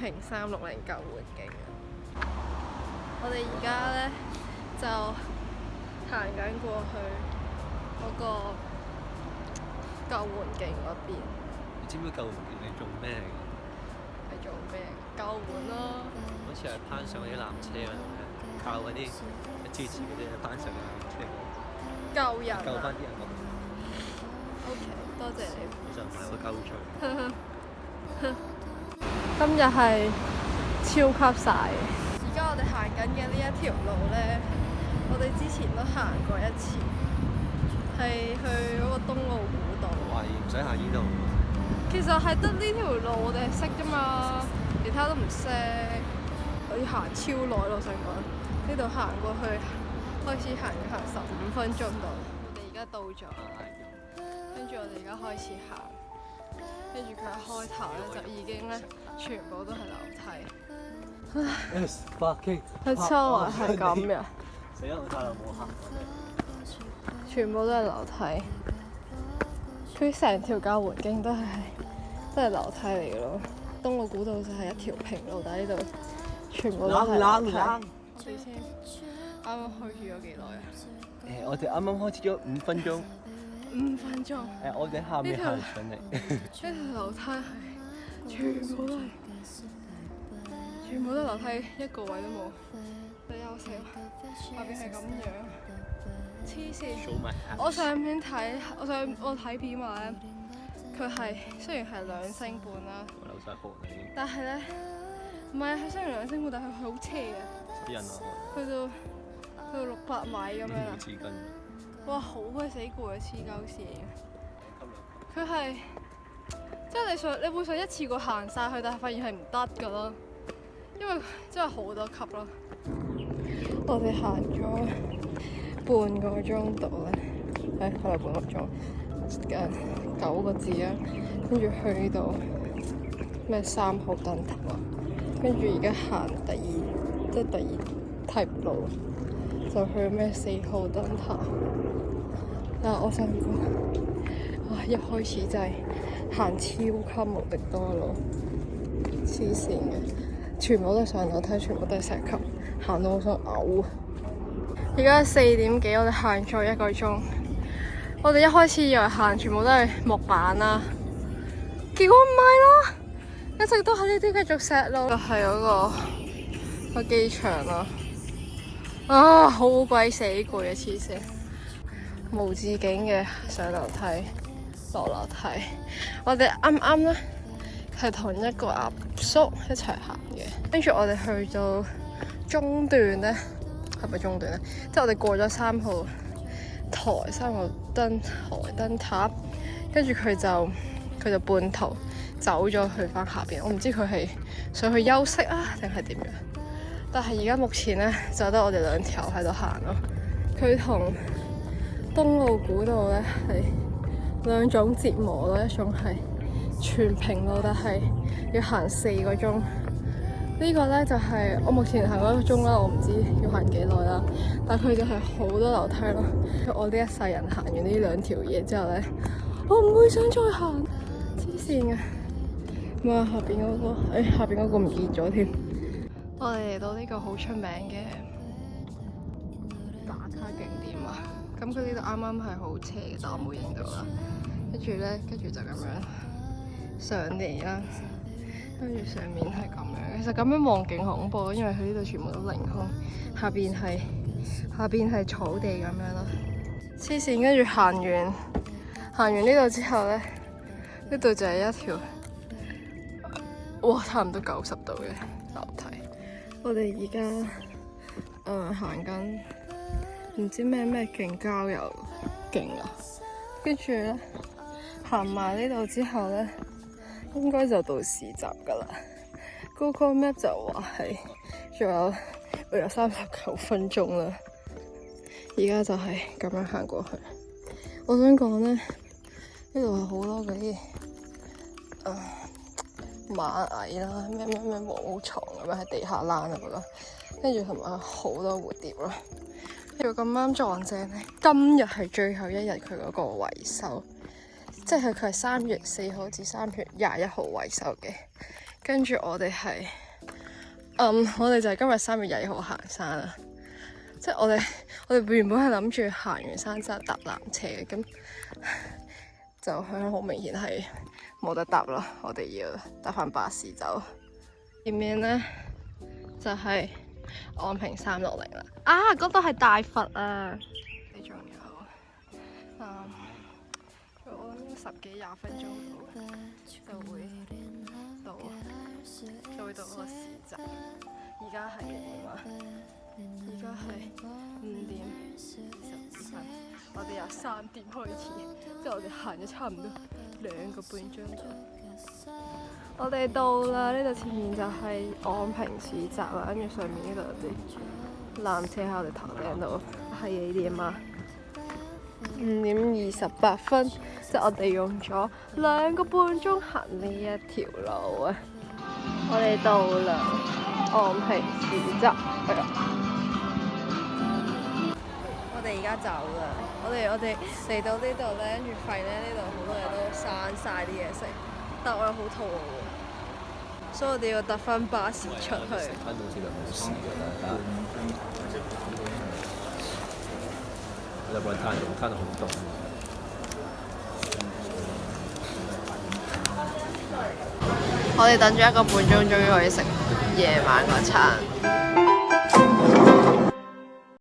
坪360救援徑啊！我哋而家咧就行緊過去嗰個救援徑嗰邊。你知唔知救援徑係做咩嘅？係做咩？救援咯。好似係攀上嗰啲纜車嗰度咧，靠嗰啲支持嗰啲攀上纜車。救人啊！救翻啲人咯。OK， 多謝你。我就唔係個救罪。今日係超級曬。而家我哋行緊嘅呢一條路咧，我哋之前都行過一次，係去嗰個東澳古道。懷疑唔使行呢度。其實係得呢條路我哋係識啫嘛，其他都唔識。我要行超耐咯，我想講呢度行過去，開始行15分鐘度。我哋而家到咗，跟住我哋而家開始行。跟住佢一開頭咧就已經咧全部都係樓梯。佢周圍係咁嘅，死啦！我太耐冇行。全部都係樓梯。佢成條救援徑都係樓梯嚟咯。東澳古道就係一條平路，但係呢度全部都係樓梯。我哋先啱啱開始咗幾耐啊？我哋啱啱開始咗5分鐘。5分鐘。我哋下面行上嚟。呢條樓梯係全部都係樓梯，一個位都冇。你休息下邊係咁樣，黐線！我上片睇，我睇片話咧，佢係雖然係2星半啦，流晒汗啦已經。但係咧唔係，佢雖然2星半，但係佢好斜啊！啲人啊，去到600米咁樣啊！紙巾。哇，好鬼死攰啊！黐鳩線嘅。佢係即係你會想一次過行晒去，但係發現係唔得㗎咯，因為真係好多級咯。我哋行咗半個鐘度咧，可能半個鐘，9個字啊，跟住去到咩3號燈塔啊，跟住而家行第二梯路，就去咩4號燈塔。但係我想講，哇！一開始就係行超級無敵多路，黐線嘅，全部都係上樓梯，全部都係石級，行到我想嘔。而家4點幾，我哋行咗1個鐘。我哋一開始以為行全部都係木板啦，結果唔係咯，一直都係呢啲繼續石路。就係嗰個機場啦。啊，好鬼死攰啊！黐線，無止境嘅上樓梯、落樓梯。我哋啱啱咧係同一個阿叔一齊行嘅，跟住我哋去到中段咧，係咪中段咧？即係我哋過咗3號燈塔，跟住佢就半途走咗去翻下邊。我唔知佢係想去休息啊，定係點樣？但係而家目前咧就得我哋2條喺度行咯。佢同東澳古道咧係2種折磨咯，一種係全平路，但係要行4個鐘。呢個咧就係我目前行1個鐘啦，我唔知要行幾耐啦。但係佢就係好多樓梯咯。我呢一世人行完呢2條嘢之後咧，我唔會想再行，黐線嘅。哇！下邊嗰個唔見咗添。我哋嚟到呢個好出名嘅打卡景點啊！咁佢呢度啱啱係好斜嘅，但我冇影到啦。跟住就咁樣上嚟啦。跟住上面係咁樣，其實咁樣望勁恐怖，因為佢呢度全部都凌空，下邊係草地咁樣咯。黐線，跟住行完呢度之後咧，呢度就係一條差唔多90度嘅樓梯。我哋而家行緊唔知咩徑，郊遊徑啊，跟住咧行埋呢度之後咧，應該就到市集噶啦。Google Map 就話係仲有39分鐘啦。而家就係咁樣行過去。我想講咧，呢度係好多嗰啲螞蟻啦，咩毛蟲咁樣喺地下躝啊嗰個，跟住同埋好多蝴蝶咯。跟住咁啱撞正咧，今日係最後一日佢嗰個維修，即係佢係3月4號至3月21號維修嘅。跟住我哋係，我哋就係今日3月1號行山啦。即係我哋原本係諗住行完山之後搭纜車嘅，咁就響好明顯係冇得搭啦。我哋要搭翻巴士走。前面咧就係昂坪360啦。啊，嗰度係大佛啊！你仲有我諗10幾20分鐘就會到嗰個市集。而家係幾點啊？而家係5點22分。我哋由3點開始，即係我哋行咗差唔多2個半鐘度。我哋到啦，呢度前面就係昂坪市集啦，跟住上面呢度有啲纜車喺我哋頭頂度。係幾點啊？5點28分，即係我哋用咗2個半鐘行呢一條路啊！我哋到啦昂坪市集，我哋而家走啦。我哋嚟到呢度咧，跟住發現咧呢度好多嘢都閂晒啲嘢食，但我又好肚餓喎，所以我哋要搭翻巴士出去。翻到先就冇事㗎啦，要不然攤得好凍。我哋等咗1個半鐘，終於可以食夜晚嗰餐。